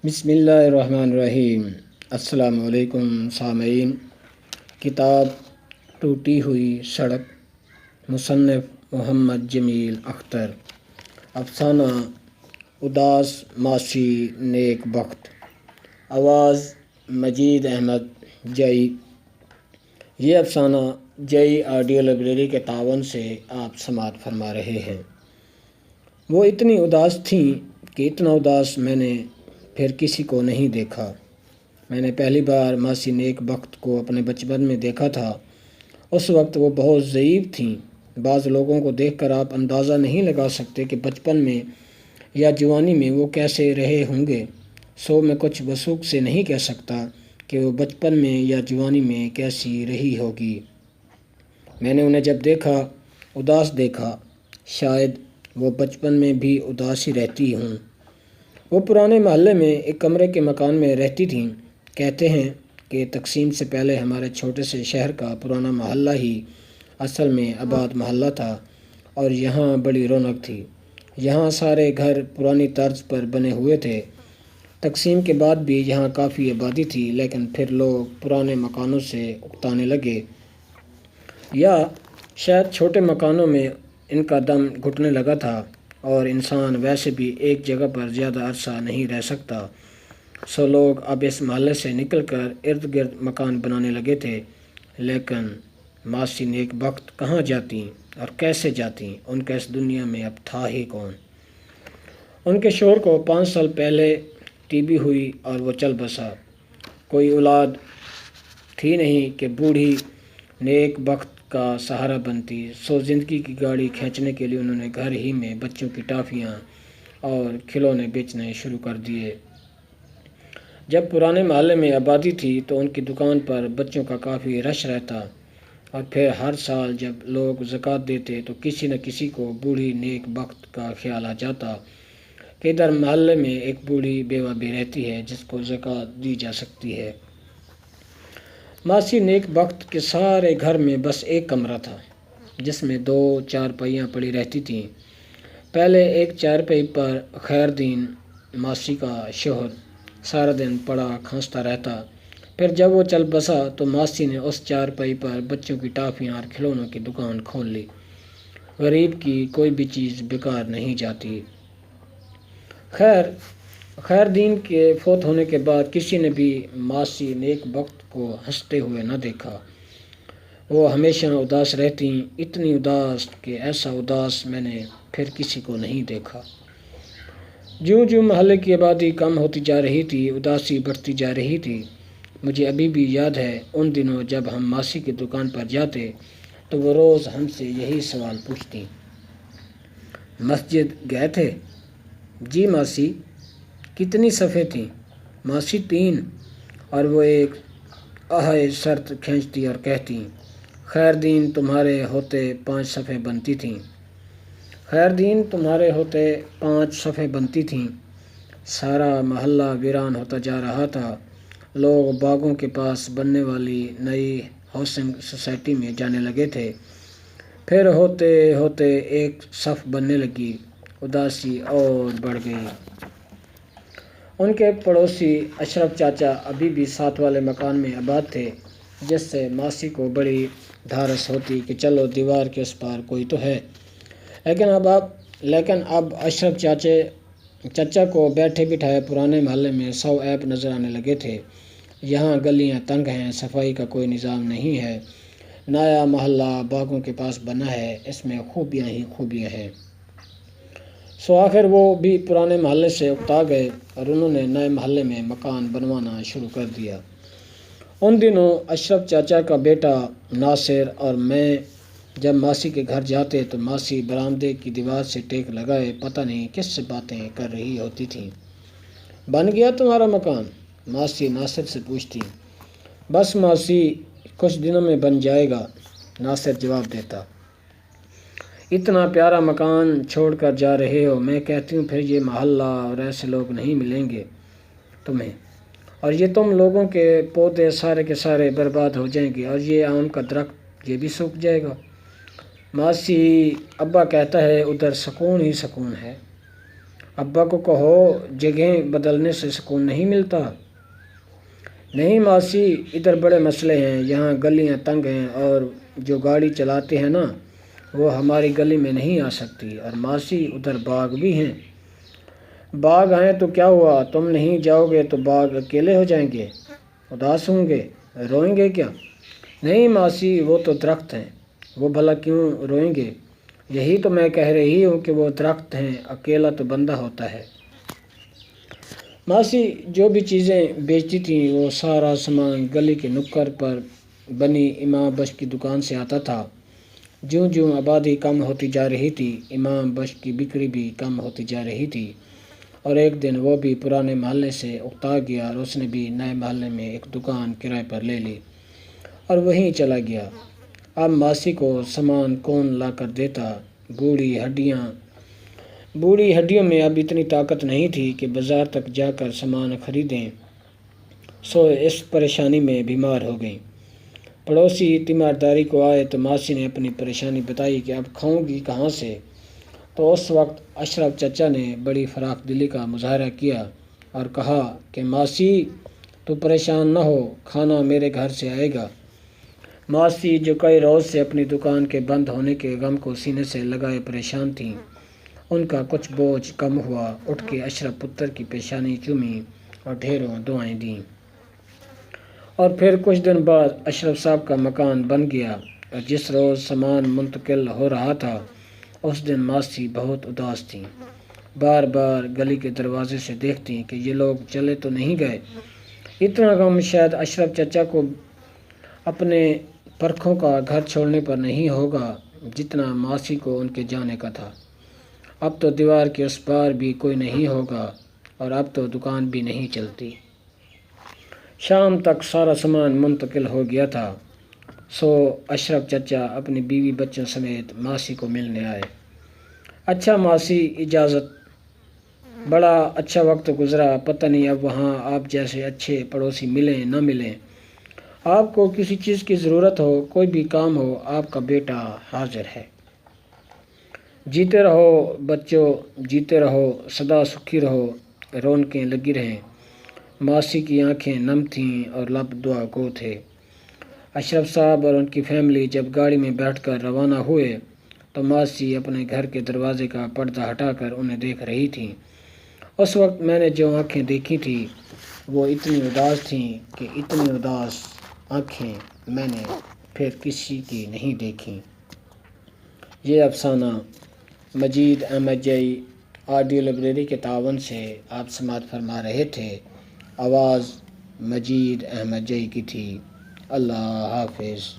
بسم اللہ الرحمن الرحیم۔ السلام علیکم سامعین۔ کتاب ٹوٹی ہوئی سڑک، مصنف محمد جمیل اختر۔ افسانہ اداس ماسی نیک بخت۔ آواز مجید احمد جئی۔ یہ افسانہ جئی آڈیو لائبریری کے تعاون سے آپ سماعت فرما رہے ہیں۔ وہ اتنی اداس تھیں کہ اتنا اداس میں نے پھر کسی کو نہیں دیکھا۔ میں نے پہلی بار ماسی نیک بخت کو اپنے بچپن میں دیکھا تھا۔ اس وقت وہ بہت ضعیف تھیں۔ بعض لوگوں کو دیکھ کر آپ اندازہ نہیں لگا سکتے کہ بچپن میں یا جوانی میں وہ کیسے رہے ہوں گے۔ میں کچھ وثوق سے نہیں کہہ سکتا کہ وہ بچپن میں یا جوانی میں کیسی رہی ہوگی۔ میں نے انہیں جب دیکھا، اداس دیکھا۔ شاید وہ بچپن میں بھی اداس ہی رہتی ہوں۔ وہ پرانے محلے میں ایک کمرے کے مکان میں رہتی تھیں۔ کہتے ہیں کہ تقسیم سے پہلے ہمارے چھوٹے سے شہر کا پرانا محلہ ہی اصل میں آباد محلہ تھا، اور یہاں بڑی رونق تھی۔ یہاں سارے گھر پرانی طرز پر بنے ہوئے تھے۔ تقسیم کے بعد بھی یہاں کافی آبادی تھی، لیکن پھر لوگ پرانے مکانوں سے اکتانے لگے، یا شاید چھوٹے مکانوں میں ان کا دم گھٹنے لگا تھا، اور انسان ویسے بھی ایک جگہ پر زیادہ عرصہ نہیں رہ سکتا۔ لوگ اب اس محلے سے نکل کر ارد گرد مکان بنانے لگے تھے۔ لیکن ماسی نیک بخت کہاں جاتی اور کیسے جاتی؟ ان کا اس دنیا میں اب تھا ہی کون؟ ان کے شوہر کو 5 سال پہلے ٹی بی ہوئی اور وہ چل بسا۔ کوئی اولاد تھی نہیں کہ بوڑھی نیک بخت کا سہارا بنتی۔ زندگی کی گاڑی کھینچنے کے لیے انہوں نے گھر ہی میں بچوں کی ٹافیاں اور کھلونے بیچنے شروع کر دیے۔ جب پرانے محلے میں آبادی تھی تو ان کی دکان پر بچوں کا کافی رش رہتا، اور پھر ہر سال جب لوگ زکوٰۃ دیتے تو کسی نہ کسی کو بوڑھی نیک بخت کا خیال آ جاتا کہ ادھر محلے میں ایک بوڑھی بیوہ بھی رہتی ہے جس کو زکوٰۃ دی جا سکتی ہے۔ ماسی نیک بخت کے سارے گھر میں بس ایک کمرہ تھا جس میں 2 چارپائیاں پڑی رہتی تھیں۔ پہلے ایک چارپائی پر خیر دین ماسی کا شوہر سارا دن پڑا کھانستا رہتا۔ پھر جب وہ چل بسا تو ماسی نے اس چارپائی پر بچوں کی ٹافیاں اور کھلونوں کی دکان کھول لی۔ غریب کی کوئی بھی چیز بیکار نہیں جاتی۔ خیر دین کے فوت ہونے کے بعد کسی نے بھی ماسی نیک بخت کو ہنستے ہوئے نہ دیکھا۔ وہ ہمیشہ اداس رہتی، اتنی اداس کہ ایسا اداس میں نے پھر کسی کو نہیں دیکھا۔ جوں جوں محلے کی آبادی کم ہوتی جا رہی تھی، اداسی بڑھتی جا رہی تھی۔ مجھے ابھی بھی یاد ہے ان دنوں جب ہم ماسی کی دکان پر جاتے تو وہ روز ہم سے یہی سوال پوچھتی: مسجد گئے تھے؟ جی ماسی۔ کتنی صفیں تھیں؟ ماسی 3۔ اور وہ ایک آہے سرت کھینچتی اور کہتی: خیر دین تمہارے ہوتے 5 صفیں بنتی تھیں۔ خیر دین تمہارے ہوتے 5 صفیں بنتی تھیں۔ سارا محلہ ویران ہوتا جا رہا تھا۔ لوگ باغوں کے پاس بننے والی نئی ہاؤسنگ سوسائٹی میں جانے لگے تھے۔ پھر ہوتے ہوتے ایک صف بننے لگی۔ اداسی اور بڑھ گئی۔ ان کے پڑوسی اشرف چاچا ابھی بھی ساتھ والے مکان میں آباد تھے، جس سے ماسی کو بڑی دھارس ہوتی کہ چلو دیوار کے اس پار کوئی تو ہے۔ لیکن اب اشرف چچا کو بیٹھے بٹھائے پرانے محلے میں 100 عیب نظر آنے لگے تھے۔ یہاں گلیاں تنگ ہیں، صفائی کا کوئی نظام نہیں ہے، نیا محلہ باغوں کے پاس بنا ہے، اس میں خوبیاں ہی خوبیاں ہیں۔ آخر وہ بھی پرانے محلے سے اکتا گئے اور انہوں نے نئے محلے میں مکان بنوانا شروع کر دیا۔ ان دنوں اشرف چاچا کا بیٹا ناصر اور میں جب ماسی کے گھر جاتے تو ماسی برآمدے کی دیوار سے ٹیک لگائے پتہ نہیں کس سے باتیں کر رہی ہوتی تھیں۔ بن گیا تمہارا مکان؟ ماسی ناصر سے پوچھتی۔ بس ماسی، کچھ دنوں میں بن جائے گا، ناصر جواب دیتا۔ اتنا پیارا مکان چھوڑ کر جا رہے ہو؟ میں کہتی ہوں پھر یہ محلہ اور ایسے لوگ نہیں ملیں گے تمہیں، اور یہ تم لوگوں کے پودے سارے کے سارے برباد ہو جائیں گے، اور یہ آم کا درخت یہ بھی سوکھ جائے گا۔ ماسی، ابا کہتا ہے ادھر سکون ہی سکون ہے۔ ابا کو کہو جگہیں بدلنے سے سکون نہیں ملتا۔ نہیں ماسی، ادھر بڑے مسئلے ہیں، یہاں گلیاں تنگ ہیں اور جو گاڑی چلاتے ہیں نا وہ ہماری گلی میں نہیں آ سکتی، اور ماسی ادھر باغ بھی ہیں۔ باغ ہیں تو کیا ہوا، تم نہیں جاؤ گے تو باغ اکیلے ہو جائیں گے، اداس ہوں گے، روئیں گے کیا؟ نہیں ماسی، وہ تو درخت ہیں، وہ بھلا کیوں روئیں گے؟ یہی تو میں کہہ رہی ہوں کہ وہ درخت ہیں، اکیلا تو بندہ ہوتا ہے۔ ماسی جو بھی چیزیں بیچتی تھیں وہ سارا سامان گلی کے نکڑ پر بنی امام بخش کی دکان سے آتا تھا۔ جوں جوں آبادی کم ہوتی جا رہی تھی، امام بخش کی بکری بھی کم ہوتی جا رہی تھی، اور ایک دن وہ بھی پرانے محلے سے اکتا گیا اور اس نے بھی نئے محلے میں ایک دکان کرائے پر لے لی اور وہیں چلا گیا۔ اب ماسی کو سامان کون لا کر دیتا؟ بوڑھی ہڈیوں میں اب اتنی طاقت نہیں تھی کہ بازار تک جا کر سامان خریدیں، سو اس پریشانی میں بیمار ہو گئیں۔ پڑوسی تیمارداری کو آئے تو ماسی نے اپنی پریشانی بتائی کہ اب کھاؤں گی کہاں سے؟ تو اس وقت اشرف چچا نے بڑی فراخ دلی کا مظاہرہ کیا اور کہا کہ ماسی تو پریشان نہ ہو، کھانا میرے گھر سے آئے گا۔ ماسی جو کئی روز سے اپنی دکان کے بند ہونے کے غم کو سینے سے لگائے پریشان تھیں، ان کا کچھ بوجھ کم ہوا، اٹھ کے اشرف پتر کی پیشانی چومی اور ڈھیروں دعائیں دیں۔ اور پھر کچھ دن بعد اشرف صاحب کا مکان بن گیا، اور جس روز سامان منتقل ہو رہا تھا اس دن ماسی بہت اداس تھیں۔ بار بار گلی کے دروازے سے دیکھتی کہ یہ لوگ چلے تو نہیں گئے۔ اتنا غم شاید اشرف چچا کو اپنے پرکھوں کا گھر چھوڑنے پر نہیں ہوگا جتنا ماسی کو ان کے جانے کا تھا۔ اب تو دیوار کے اس پار بھی کوئی نہیں ہوگا، اور اب تو دکان بھی نہیں چلتی۔ شام تک سارا سامان منتقل ہو گیا تھا، سو اشرف چچا اپنی بیوی بچوں سمیت ماسی کو ملنے آئے۔ اچھا ماسی، اجازت، بڑا اچھا وقت گزرا، پتہ نہیں اب وہاں آپ جیسے اچھے پڑوسی ملیں نہ ملیں۔ آپ کو کسی چیز کی ضرورت ہو، کوئی بھی کام ہو، آپ کا بیٹا حاضر ہے۔ جیتے رہو بچوں، جیتے رہو، سدا سکھی رہو، رونقیں لگی رہیں۔ ماسی کی آنکھیں نم تھیں اور لب دعا گو تھے۔ اشرف صاحب اور ان کی فیملی جب گاڑی میں بیٹھ کر روانہ ہوئے تو ماسی اپنے گھر کے دروازے کا پردہ ہٹا کر انہیں دیکھ رہی تھیں۔ اس وقت میں نے جو آنکھیں دیکھی تھیں وہ اتنی اداس تھیں کہ اتنی اداس آنکھیں میں نے پھر کسی کی نہیں دیکھیں۔ یہ افسانہ مجید احمد جئی آڈیو لائبریری کے تعاون سے آپ سماعت فرما رہے تھے۔ آواز مجید احمد جئی کی تھی۔ اللہ حافظ۔